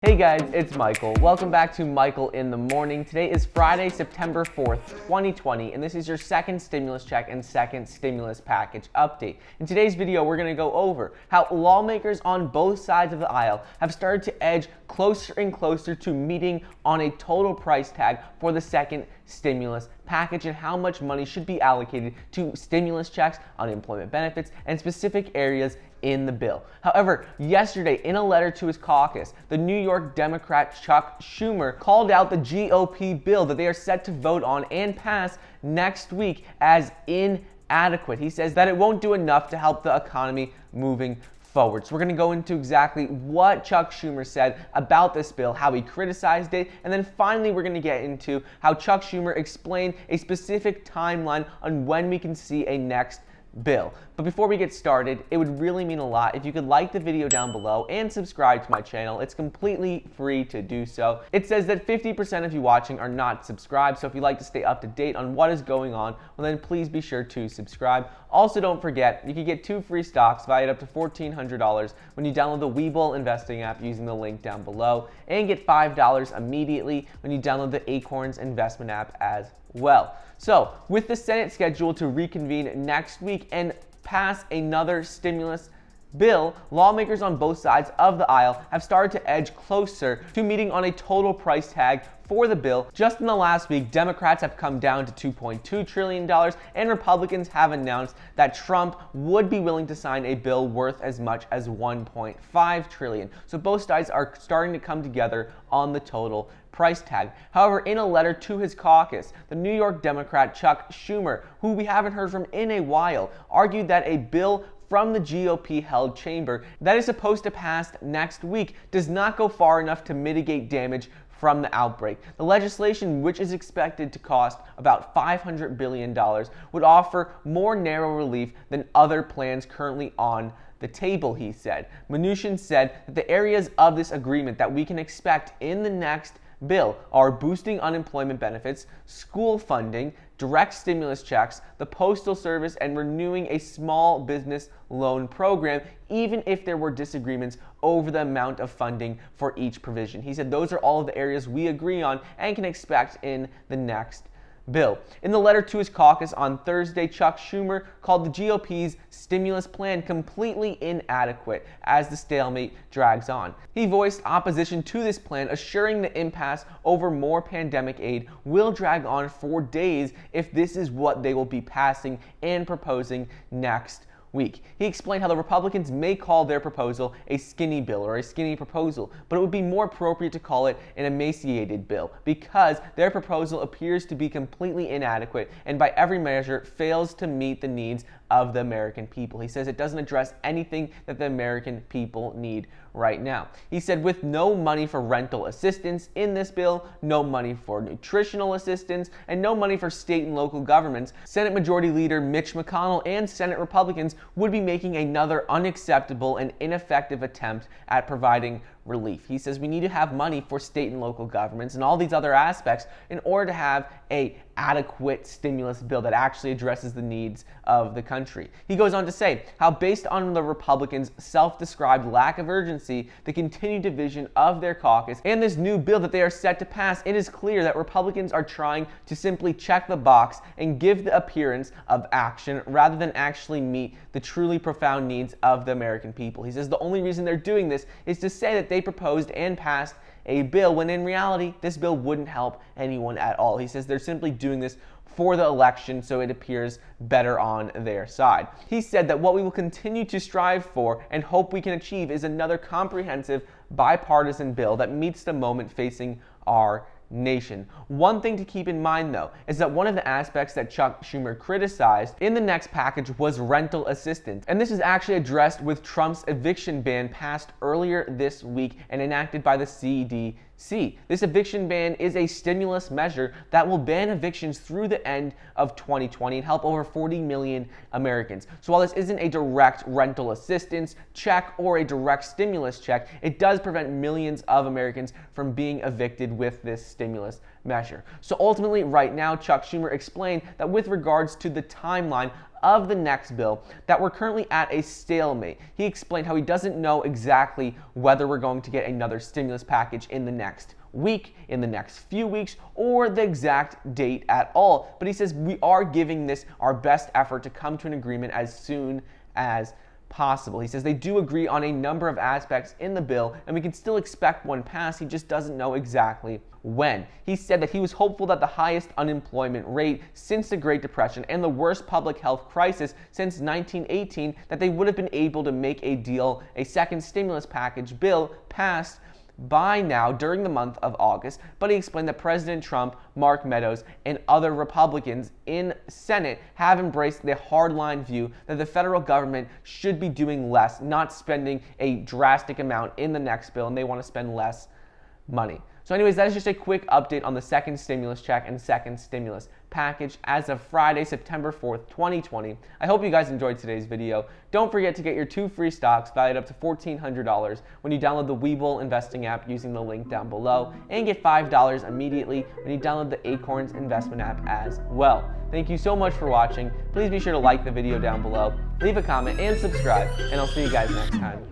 Hey guys, it's Michael. Welcome back to Michael in the Morning. Today is Friday, September 4th, 2020, and this is your second stimulus check and second stimulus package update. In today's video, we're going to go over how lawmakers on both sides of the aisle have started to edge closer and closer to meeting on a total price tag for the second stimulus package and how much money should be allocated to stimulus checks, unemployment benefits, and specific areas in the bill. However, yesterday, in a letter to his caucus, the New York Democrat Chuck Schumer called out the GOP bill that they are set to vote on and pass next week as inadequate. He says that it won't do enough to help the economy moving forward. So we're going to go into exactly what Chuck Schumer said about this bill, how he criticized it, and then finally we're going to get into how Chuck Schumer explained a specific timeline on when we can see a next bill. But before we get started, it would really mean a lot if you could like the video down below and subscribe to my channel. It's completely free to do so. It says that 50% of you watching are not subscribed, so if you'd like to stay up to date on what is going on, well then please be sure to subscribe. Also, don't forget, you can get 2 free stocks valued up to $1,400 when you download the Webull investing app using the link down below, and get $5 immediately when you download the Acorns investment app as well. So, with the Senate scheduled to reconvene next week and pass another stimulus bill, lawmakers on both sides of the aisle have started to edge closer to meeting on a total price tag for the bill. Just in the last week, Democrats have come down to $2.2 trillion, and Republicans have announced that Trump would be willing to sign a bill worth as much as $1.5 trillion. So both sides are starting to come together on the total price tag. However, in a letter to his caucus, the New York Democrat Chuck Schumer, who we haven't heard from in a while, argued that a bill from the GOP-held chamber that is supposed to pass next week does not go far enough to mitigate damage from the outbreak. The legislation, which is expected to cost about $500 billion, would offer more narrow relief than other plans currently on the table, he said. Mnuchin said that the areas of this agreement that we can expect in the next bill are boosting unemployment benefits, school funding, direct stimulus checks, the Postal Service, and renewing a small business loan program, even if there were disagreements over the amount of funding for each provision. He said those are all of the areas we agree on and can expect in the next bill. In the letter to his caucus on Thursday, Chuck Schumer called the GOP's stimulus plan completely inadequate as the stalemate drags on. He voiced opposition to this plan, assuring the impasse over more pandemic aid will drag on for days if this is what they will be passing and proposing next week. He explained how the Republicans may call their proposal a skinny bill or a skinny proposal, but it would be more appropriate to call it an emaciated bill because their proposal appears to be completely inadequate and by every measure fails to meet the needs of the American people. He says it doesn't address anything that the American people need right now. He said with no money for rental assistance in this bill, no money for nutritional assistance, and no money for state and local governments, Senate Majority Leader Mitch McConnell and Senate Republicans would be making another unacceptable and ineffective attempt at providing relief. He says we need to have money for state and local governments and all these other aspects in order to have an adequate stimulus bill that actually addresses the needs of the country. He goes on to say how based on the Republicans' self-described lack of urgency, the continued division of their caucus, and this new bill that they are set to pass, it is clear that Republicans are trying to simply check the box and give the appearance of action rather than actually meet the truly profound needs of the American people. He says the only reason they're doing this is to say that they proposed and passed a bill when in reality this bill wouldn't help anyone at all. He says they're simply doing this for the election so it appears better on their side. He said that what we will continue to strive for and hope we can achieve is another comprehensive bipartisan bill that meets the moment facing our nation. One thing to keep in mind, though, is that one of the aspects that Chuck Schumer criticized in the next package was rental assistance. And this is actually addressed with Trump's eviction ban passed earlier this week and enacted by the CDC. This eviction ban is a stimulus measure that will ban evictions through the end of 2020 and help over 40 million Americans. So while this isn't a direct rental assistance check or a direct stimulus check, it does prevent millions of Americans from being evicted with this stimulus measure. So ultimately, right now, Chuck Schumer explained that with regards to the timeline of the next bill, that we're currently at a stalemate. He explained how he doesn't know exactly whether we're going to get another stimulus package in the next week, in the next few weeks, or the exact date at all. But he says we are giving this our best effort to come to an agreement as soon as possible. He says they do agree on a number of aspects in the bill, and we can still expect one passed. He just doesn't know exactly when. He said that he was hopeful that the highest unemployment rate since the Great Depression and the worst public health crisis since 1918, that they would have been able to make a deal, a second stimulus package bill passed by now during the month of August. But he explained that President Trump, Mark Meadows, and other Republicans in Senate have embraced the hardline view that the federal government should be doing less, not spending a drastic amount in the next bill, and they want to spend less money. So anyways, that is just a quick update on the second stimulus check and second stimulus package as of Friday, September 4th, 2020. I hope you guys enjoyed today's video. Don't forget to get your 2 free stocks valued up to $1,400 when you download the Webull investing app using the link down below, and get $5 immediately when you download the Acorns investment app as well. Thank you so much for watching. Please be sure to like the video down below, leave a comment, and subscribe, and I'll see you guys next time.